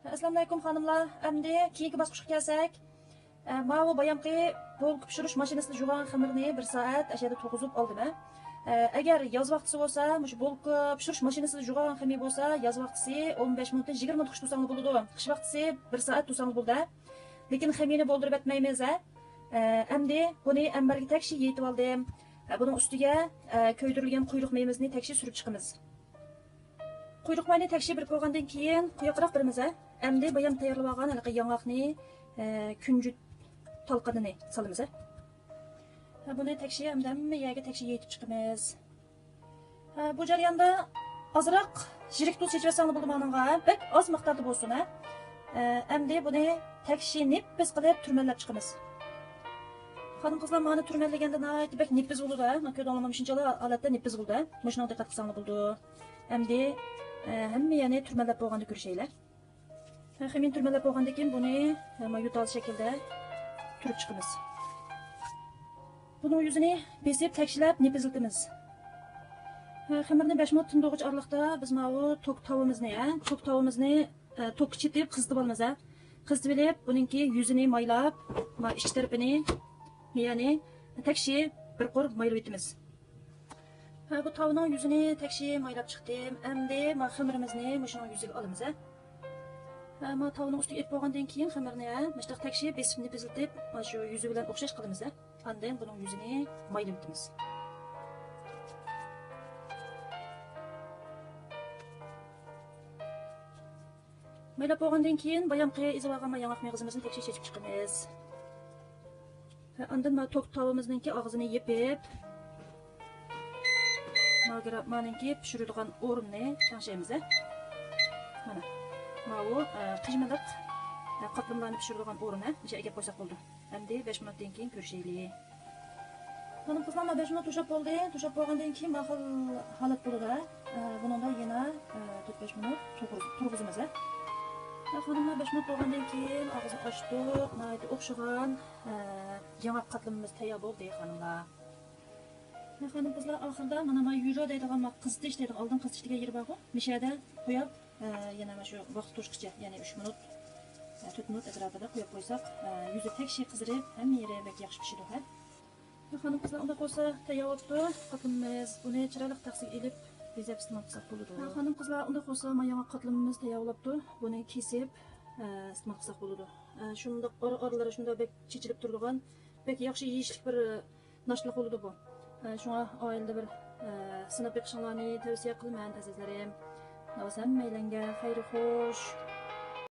Assalomu alaykum xonimlar. Endi keyingi bosqichga kelsak, mana bayamqi polk pishirish mashinasida jug'an xamirni 1 soat ashada to'g'izib oldim. Agar yoz vaqtisi bo'lsa, mush polk pishirish mashinasida jug'an xamir bo'lsa, yoz vaqtisi 15 minutdan 20 minut tutsang bo'ladi. Qish vaqtisi 1 soat tutsang bo'ladi. Lekin xamirni bo'ldirib etmaymiz. Endi buni ambarga takshi yetib oldim. Buning ustiga ko'ydirilgan quyruq mayimizni takshi surib chiqamiz. Quyruq mayni takshi bir qo'ygandan keyin quyuqroq birimiz. Endi bayam tayyorlab olgan hali yong'oqni kunjut talqanini solamiz. Buni takshi hamda yerga takshi yetib chiqamiz. Bu jarayonda ozroq jirik tuz seçversen bo'ldi menga. Bek oz miqdorda bo'lsin. Endi buni takshi nippiz qilib turmanlab chiqamiz. Xonim qizlar meni turmanlaganda nayt bek nippiz bo'ldi. Men ko'rib olmadim shunchalar holatda nippiz bo'ldi. Mana diqqat qilsangiz bo'ldi. Endi hamma yana turmanlab bo'lganda ko'rishaylar. Xamin turmalab bo'lgandan keyin buni yutal shaklda turib chiqamiz. Buning yuzini besib takshilab nepiziltimiz. Xamirni 5 minut tindig'ich orliqda biz mana tok tavimizni tok chitib qizitib olamiz. Qizitib olib, buningki yuzini maylab, mana ichki tarafini ya'ni takshi bir qo'r maylab etamiz. Bu tavining yuzini takshi maylab chiqdim. Endi mana xamirimizni mana yuziga olamiz. Ama tavuğun üstüge et boğandan keyin xamirni müştaq takshi besib nepiziltib, mana shu yuzi bilan o'xshash qilamiz. Andan buning yuzini maylab etamiz. Maylab boğandan keyin bayamqi izib olgan yong'oq mag'izimizni takshi chechib chiqamiz. Andan mana tok tavimizningki og'zini yepib, maniki pishiradigan o'rinni tanishamiz. Mana Mavu qijmaliq qatlamlarni pishiradigan o'rni ichiga qo'ysak bo'ldi. Endi 5 minutdan keyin ko'rishaylik. Xonim qizlar 5 minut to'shab bo'ldi. To'shab bo'lgandan keyin mahal holat bo'ladi. Buningda yana 4-5 minut turg'izamiz. Xonimlar 5 minut bo'lgandan keyin og'zini ochdik. Mana o'xshagan yong'oq qatlamimiz tayyor bo'ldi xonimlar. Xonim qizlar oxirida mana yuro deydigan qizitish deydigan oldin qizitish degan yer bor-ku. Mishada qo'yib yana mana shu vaqt to'shqicha, ya'ni 3 minut 4 minut atrofida qo'yib qo'ysak, yuzi takshi qizirib, hamma yeri bek yaxshi pishadi. Xonim qizlar unda qo'ysa tayyor bo'ldi. Qatlamimiz buni chiroyli taqsiga elib bezab iste'mol qilsak bo'ladi. Xonim qizlar unda qo'ysa mana qatlamimiz tayyor bo'libdi. Buni kesib iste'mol qilsak bo'ladi. Shunda oralari shunda bek chechilib turgan, bek yaxshi yeyishlik bir nashlik bo'ladi bu. Shunga oilada bir sinab beqishinglarni tavsiya qilaman azizlarim. Hammalarga xayr xo'sh.